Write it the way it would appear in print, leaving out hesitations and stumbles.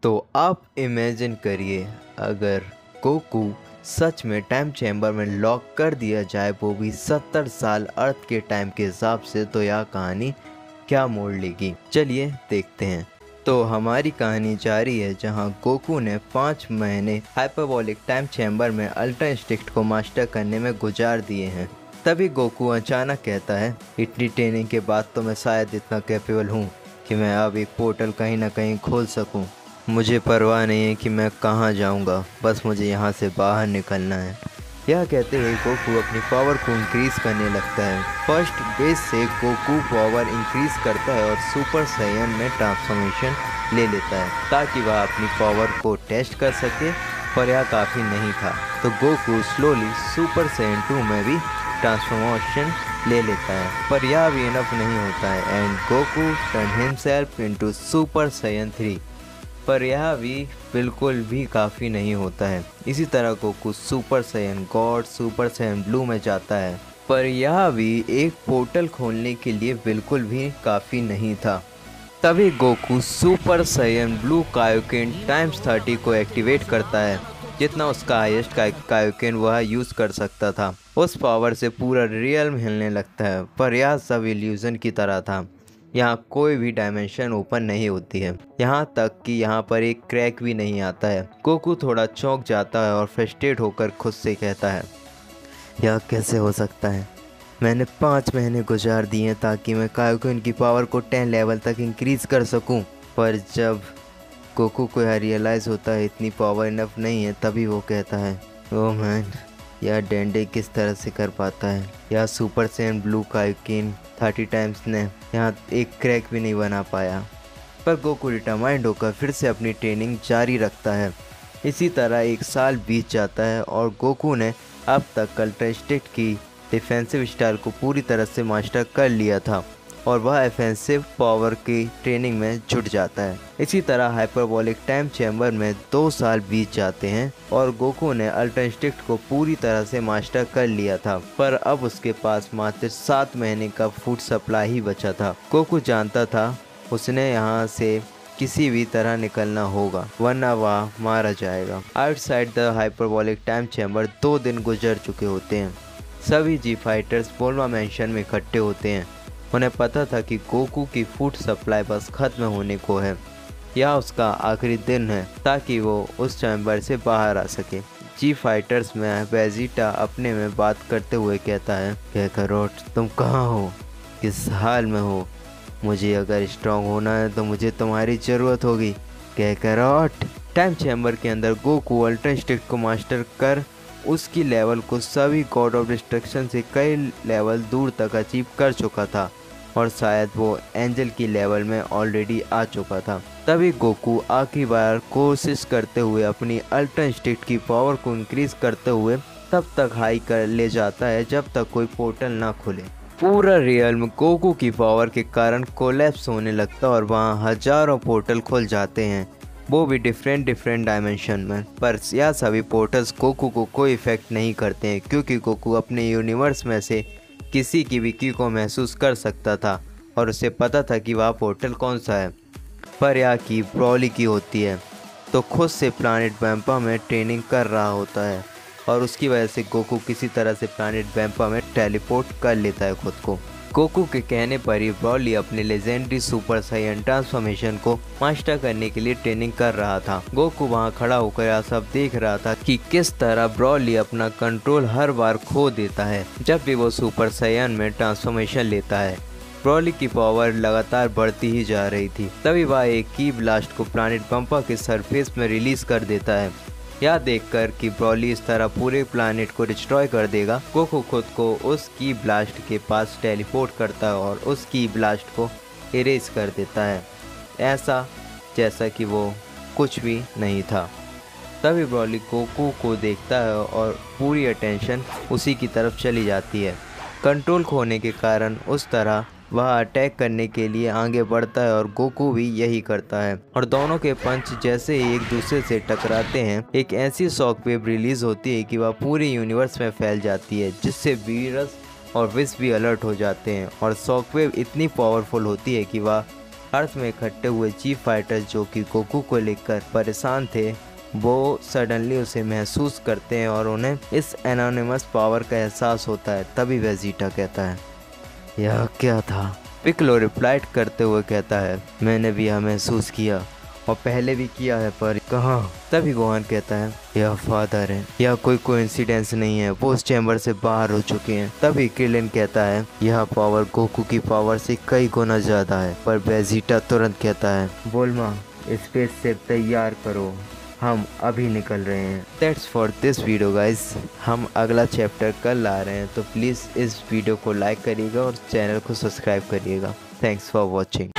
तो आप इमेजिन करिए अगर गोकू सच में टाइम चैम्बर में लॉक कर दिया जाए, वो भी 70 साल अर्थ के टाइम के हिसाब से, तो यह कहानी क्या मोड़ लेगी। चलिए देखते हैं। तो हमारी कहानी जारी है जहां गोकू ने 5 महीने हाइपरबोलिक टाइम चैम्बर में अल्ट्रा इंस्टिंक्ट को मास्टर करने में गुजार दिए हैं। तभी गोकू अचानक कहता है, इतनी ट्रेनिंग के बाद तो मैं शायद इतना कैपेबल हूँ कि मैं अब एक पोर्टल कहीं ना कहीं खोल सकूँ। मुझे परवाह नहीं है कि मैं कहाँ जाऊँगा, बस मुझे यहाँ से बाहर निकलना है। यह कहते हुए गोकू अपनी पावर को इंक्रीज़ करने लगता है। फर्स्ट बेस से गोकू पावर इंक्रीज़ करता है और सुपर साइयन में ट्रांसफॉर्मेशन ले लेता है ताकि वह अपनी पावर को टेस्ट कर सके, पर यह काफ़ी नहीं था। तो गोकू स्लोली सुपर साइयन 2 में भी ट्रांसफॉर्मेशन ले लेता है, पर यह भी इनफ नहीं होता है and Goku turn himself into super साइयन 3, पर यह भी बिल्कुल भी काफ़ी नहीं होता है। इसी तरह Goku super Saiyan god, super Saiyan blue में जाता है, पर यह भी एक पोर्टल खोलने के लिए बिल्कुल भी काफ़ी नहीं था। तभी Goku super Saiyan blue Kaioken times 30 को एक्टिवेट करता है, जितना उसका हाईएस्ट कायोकेन वह यूज़ कर सकता था। उस पावर से पूरा रियल्म हिलने लगता है, पर यह सब इल्यूज़न की तरह था। यहाँ कोई भी डायमेंशन ओपन नहीं होती है, यहाँ तक कि यहाँ पर एक क्रैक भी नहीं आता है। गोकू थोड़ा चौंक जाता है और फ्रस्ट्रेट होकर खुद से कहता है, यह कैसे हो सकता है? मैंने 5 महीने गुजार दिए हैं ताकि मैं कायोकेन की पावर को 10 लेवल तक इंक्रीज़ कर सकूं। पर जब गोकू को यह रियलाइज़ होता है इतनी पावर इनफ नहीं है, तभी वो कहता है, ओह मैन, यह डेंडे किस तरह से कर पाता है? यह super Saiyan blue Kaioken 30 times ने यहाँ एक क्रैक भी नहीं बना पाया। पर गोकू डिटरमाइंड होकर फिर से अपनी ट्रेनिंग जारी रखता है। इसी तरह 1 साल बीत जाता है और गोकू ने अब तक अल्ट्रा इंस्टिंक्ट की डिफेंसिव स्टाइल को पूरी तरह से मास्टर कर लिया था और वह ऑफेंसिव पावर की ट्रेनिंग में जुट जाता है। इसी तरह हाइपरबोलिक टाइम चैम्बर में 2 साल बीत जाते हैं और गोकू ने अल्ट्रा इंस्टिंक्ट को पूरी तरह से मास्टर कर लिया था, पर अब उसके पास मात्र 7 महीने का फूड सप्लाई ही बचा था। गोकू जानता था उसने यहाँ से किसी भी तरह निकलना होगा, वरना वह मारा जाएगा। Outside the hyperbolic time chamber 2 दिन गुजर चुके होते हैं। सभी जी फाइटर्स बोल्मा मैंशन में इकट्ठे होते हैं। उन्हें पता था कि गोकू की फूड सप्लाई बस ख़त्म होने को है। यह उसका आखिरी दिन है ताकि वो उस चैम्बर से बाहर आ सके। जी फाइटर्स में वेजिटा अपने में बात करते हुए कहता है, कैकारोट तुम कहाँ हो, किस हाल में हो? मुझे अगर स्ट्रांग होना है तो मुझे तुम्हारी ज़रूरत होगी कैकारोट। टाइम चैम्बर के अंदर गोकू अल्ट्रा इंस्टिंक्ट को मास्टर कर उसकी लेवल को सभी गॉड ऑफ डिस्ट्रक्शन से कई लेवल दूर तक अचीव कर चुका था और शायद वो एंजल की लेवल में ऑलरेडी आ चुका था। तभी गोकू आखिरी बार कोशिश करते हुए अपनी अल्ट्रा इंस्टिंक्ट की पावर को इंक्रीज करते हुए तब तक हाई कर ले जाता है जब तक कोई पोर्टल ना खुले। पूरा रियल्म गोकू की पावर के कारण कोलैप्स होने लगता और वहाँ हजारों पोर्टल खुल जाते हैं, वो भी डिफरेंट डायमेंशन में। पर यह सभी पोर्टल्स गोकू को कोई इफेक्ट नहीं करते हैं क्योंकि गोकू अपने यूनिवर्स में से किसी की भी की को महसूस कर सकता था और उसे पता था कि वह पोर्टल कौन सा है। पर यह की ब्रॉली की होती है, तो खुद से प्लानेट वैम्पा में ट्रेनिंग कर रहा होता है और उसकी वजह से गोकू किसी तरह से प्लानेट वैम्पा में टेलीपोर्ट कर लेता है खुद को। गोकू के कहने पर ही ब्रॉली अपने लेजेंडरी सुपर साइयन ट्रांसफॉर्मेशन को मास्टर करने के लिए ट्रेनिंग कर रहा था। गोकू वहां खड़ा होकर यह सब देख रहा था कि किस तरह ब्रॉली अपना कंट्रोल हर बार खो देता है जब भी वो सुपर साइयन में ट्रांसफॉर्मेशन लेता है। ब्रॉली की पावर लगातार बढ़ती ही जा रही थी। तभी वह एक की ब्लास्ट को प्लानेट वैम्पा के सरफेस में रिलीज कर देता है। यह देखकर कि ब्रॉली इस तरह पूरे प्लानेट को डिस्ट्रॉय कर देगा, गोकू खुद को उस की ब्लास्ट के पास टेलीपोर्ट करता है और उस की ब्लास्ट को इरेज कर देता है, ऐसा जैसा कि वो कुछ भी नहीं था। तभी ब्रॉली गोकू को देखता है और पूरी अटेंशन उसी की तरफ चली जाती है। कंट्रोल खोने के कारण उस तरह वह अटैक करने के लिए आगे बढ़ता है और गोकू भी यही करता है और दोनों के पंच जैसे ही एक दूसरे से टकराते हैं, एक ऐसी शॉकवेव रिलीज होती है कि वह पूरे यूनिवर्स में फैल जाती है, जिससे वीरस और विश भी अलर्ट हो जाते हैं और शॉकवेव इतनी पावरफुल होती है कि वह अर्थ में इकट्ठे हुए जी फाइटर्स जो कि गोकू को लेकर परेशान थे, वो सडनली उसे महसूस करते हैं और उन्हें इस एनोनिमस पावर का एहसास होता है। तभी वेजिटा कहता है, यह क्या था? पिक्लो रिप्लाइड करते हुए कहता है, मैंने भी यह महसूस किया और पहले भी किया है, पर कहाँ? तभी गोहान कहता है, यह फादर है, यह कोई कोइंसिडेंस नहीं है, वो उस चैम्बर से बाहर हो चुके हैं। तभी क्रिलिन कहता है, यह पावर गोकू की पावर से कई गुना ज्यादा है। पर वेजिटा तुरंत कहता है, बोल्मा स्पेसशिप तैयार करो, हम अभी निकल रहे हैं। That's for this video guys. हम अगला चैप्टर कल ला रहे हैं, तो प्लीज़ इस वीडियो को लाइक करिएगा और चैनल को सब्सक्राइब करिएगा। Thanks for watching.